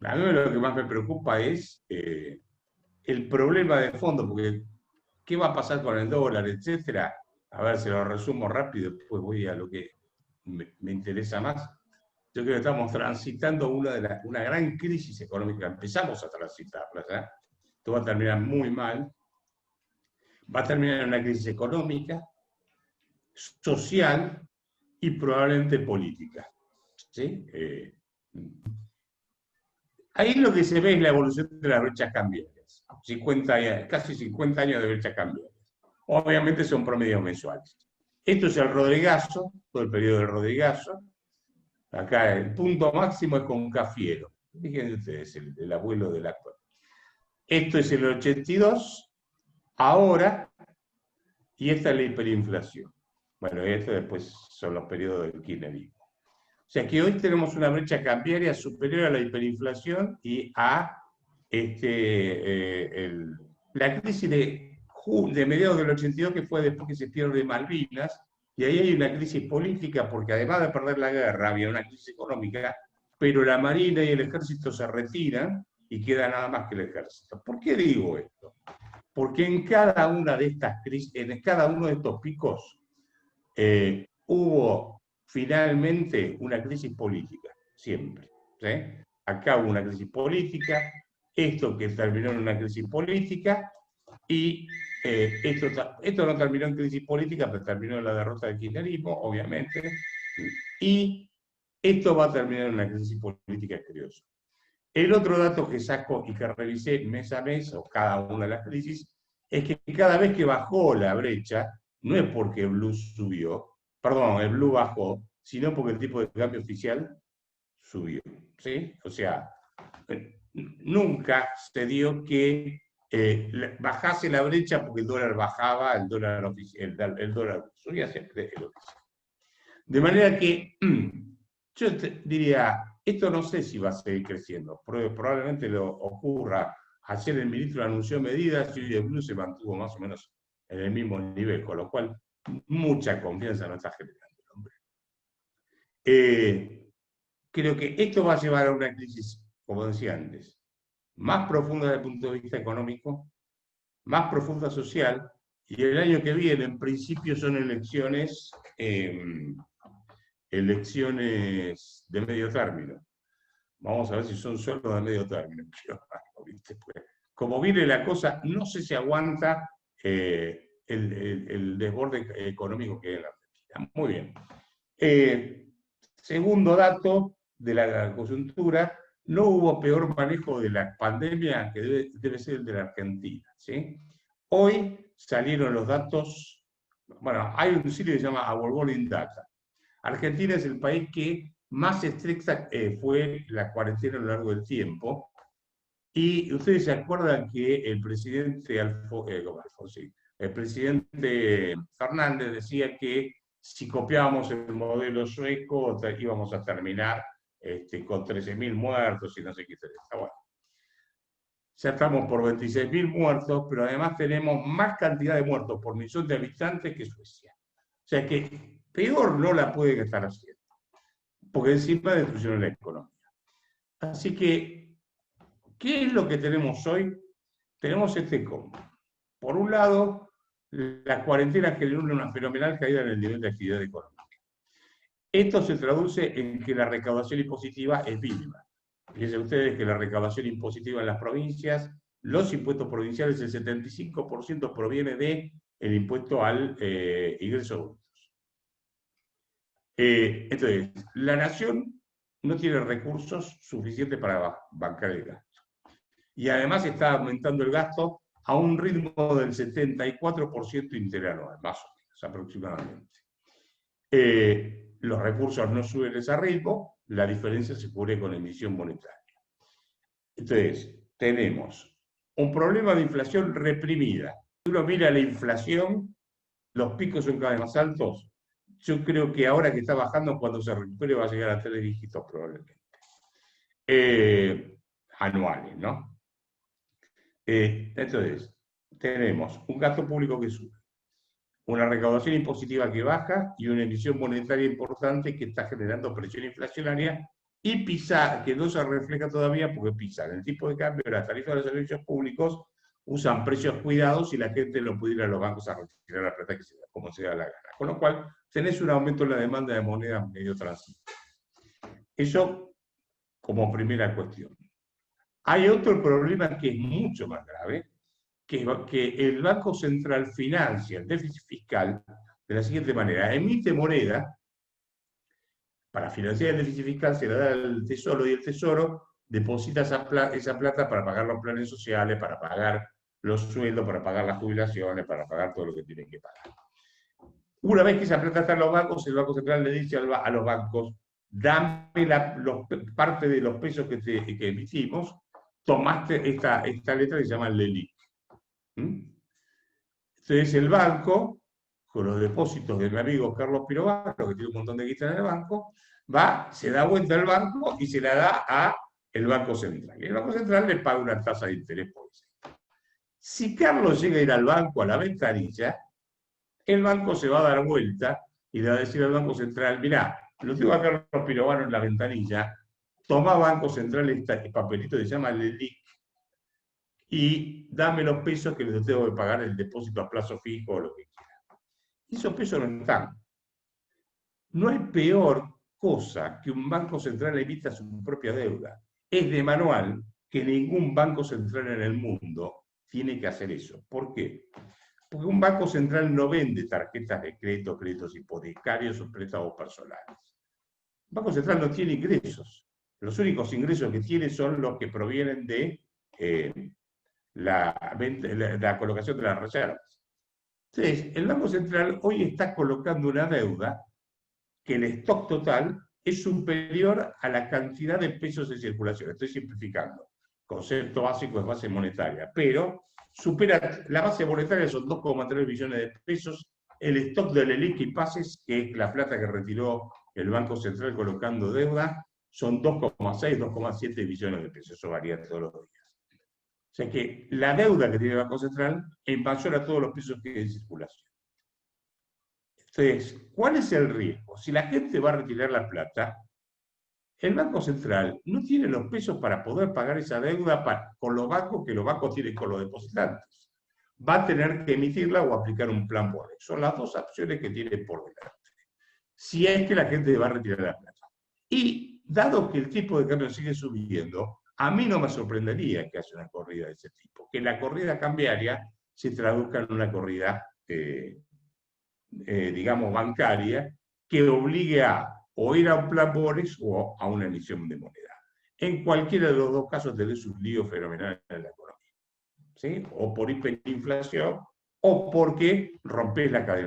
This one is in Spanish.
A mí lo que más me preocupa es el problema de fondo, porque ¿qué va a pasar con el dólar, etcétera? A ver, se lo resumo rápido, después voy a lo que me interesa más. Yo creo que estamos transitando una gran crisis económica. Empezamos a transitarla, ¿ya? Esto va a terminar muy mal. Va a terminar en una crisis económica, social y probablemente política. ¿Sí? Ahí lo que se ve es la evolución de las brechas cambiarias. 50, casi 50 años de brechas cambiarias. Obviamente son promedios mensuales. Esto es el Rodrigazo, todo el periodo del Rodrigazo. Acá el punto máximo es con Cafiero. Fíjense ustedes, el abuelo del actor. Esto es el 82, ahora, y esta es la hiperinflación. Bueno, esto después son los periodos del kirchnerismo. O sea que hoy tenemos una brecha cambiaria superior a la hiperinflación y a la crisis de mediados del 82, que fue después que se pierde Malvinas, y ahí hay una crisis política, porque además de perder la guerra, había una crisis económica, pero la Marina y el Ejército se retiran y queda nada más que el Ejército. ¿Por qué digo esto? Porque en cada una de estas crisis, en cada uno de estos picos, hubo finalmente una crisis política, siempre. ¿Sí? Acá hubo una crisis política, esto que terminó en una crisis política, y esto no terminó en crisis política, pero terminó en la derrota del kirchnerismo, obviamente, y esto va a terminar en una crisis política exterior. El otro dato que saco y que revisé mes a mes, o cada una de las crisis, es que cada vez que bajó la brecha, no es porque el blue subió, perdón, el blue bajó, sino porque el tipo de cambio oficial subió. ¿Sí? O sea, nunca se dio que bajase la brecha porque el dólar bajaba, el dólar subía siempre el oficial. De manera que yo diría, esto no sé si va a seguir creciendo, probablemente lo ocurra. Ayer el ministro anunció medidas y hoy el blue se mantuvo más o menos en el mismo nivel, con lo cual mucha confianza no está generando el hombre. Creo que esto va a llevar a una crisis, como decía antes, más profunda desde el punto de vista económico, más profunda social, y el año que viene, en principio, son elecciones de medio término. Vamos a ver si son solo de medio término. Pues, como viene la cosa, no sé si aguanta el desborde económico que hay en la Argentina. Muy bien. Segundo dato de la coyuntura, no hubo peor manejo de la pandemia que debe ser el de la Argentina. ¿Sí? Hoy salieron los datos, bueno, hay un sitio que se llama Our Bowling Data. Argentina es el país que más estricta fue la cuarentena a lo largo del tiempo. Y ustedes se acuerdan que el presidente, el presidente Fernández decía que si copiábamos el modelo sueco íbamos a terminar con 13.000 muertos y no sé qué. Bueno, ya estamos por 26.000 muertos, pero además tenemos más cantidad de muertos por millón de habitantes que Suecia. O sea que peor no la pueden estar haciendo, porque encima destruyeron la economía. Así que, ¿qué es lo que tenemos hoy? Tenemos este combo. Por un lado, la cuarentena generó una fenomenal caída en el nivel de actividad económica. Esto se traduce en que la recaudación impositiva es mínima. Fíjense ustedes que la recaudación impositiva en las provincias, los impuestos provinciales, el 75% proviene del impuesto al ingreso bruto. Entonces, la nación no tiene recursos suficientes para bancar el gasto. Y además está aumentando el gasto a un ritmo del 74% interanual, más o menos, aproximadamente. Los recursos no suben ese ritmo, la diferencia se cubre con emisión monetaria. Entonces, tenemos un problema de inflación reprimida. Si uno mira la inflación, los picos son cada vez más altos. Yo creo que ahora que está bajando, cuando se recupere va a llegar a 3 dígitos probablemente. Anuales, ¿no? Entonces, tenemos un gasto público que sube, una recaudación impositiva que baja y una emisión monetaria importante que está generando presión inflacionaria y PISA, que no se refleja todavía porque PISA, en el tipo de cambio, las tarifas de los servicios públicos usan precios cuidados y la gente no puede ir a los bancos a retirar la plata que se da, como se da la gana. Con lo cual, tenés un aumento en la demanda de moneda medio transitorio. Eso como primera cuestión. Hay otro problema que es mucho más grave, que el Banco Central financia el déficit fiscal de la siguiente manera: emite moneda para financiar el déficit fiscal, se la da al Tesoro y el Tesoro deposita esa plata para pagar los planes sociales, para pagar los sueldos, para pagar las jubilaciones, para pagar todo lo que tienen que pagar. Una vez que esa plata está en los bancos, el Banco Central le dice a los bancos: dame parte de los pesos que emitimos, tomaste esta letra que se llama LELIQ. Entonces el banco, con los depósitos de mi amigo Carlos Pirovano, que tiene un montón de guita en el banco, se da vuelta al banco y se la da al Banco Central. Y el Banco Central le paga una tasa de interés por eso. Si Carlos llega a ir al banco, a la ventanilla, el banco se va a dar vuelta y le va a decir al Banco Central: mirá, lo tengo a Carlos Pirovano en la ventanilla, toma Banco Central este papelito que se llama LELIQ y dame los pesos que les tengo que pagar el depósito a plazo fijo o lo que quiera. Esos pesos no están. No hay peor cosa que un banco central emita su propia deuda. Es de manual que ningún banco central en el mundo tiene que hacer eso. ¿Por qué? Porque un banco central no vende tarjetas de crédito, créditos hipotecarios o préstamos personales. El Banco Central no tiene ingresos. Los únicos ingresos que tiene son los que provienen de la colocación de las reservas. Entonces, el Banco Central hoy está colocando una deuda que el stock total es superior a la cantidad de pesos en circulación. Estoy simplificando. Concepto básico es base monetaria, pero supera, la base monetaria son 2,3 billones de pesos, el stock de LELIQ y pases, que es la plata que retiró el Banco Central colocando deuda, son 2,6, 2,7 billones de pesos. Eso varía todos los días. O sea que la deuda que tiene el Banco Central es mayor a todos los pesos que hay en circulación. Entonces, ¿cuál es el riesgo? Si la gente va a retirar la plata, el Banco Central no tiene los pesos para poder pagar esa deuda con los bancos que los bancos tienen con los depositantes. Va a tener que emitirla o aplicar un plan por eso. Son las dos opciones que tiene por delante. Si es que la gente va a retirar la plata. Y dado que el tipo de cambio sigue subiendo, a mí no me sorprendería que haya una corrida de ese tipo, que la corrida cambiaria se traduzca en una corrida, digamos, bancaria, que obligue a o ir a un plan Boris o a una emisión de moneda. En cualquiera de los dos casos tenés un lío fenomenal en la economía, ¿sí? O por hiperinflación o porque rompés la cadena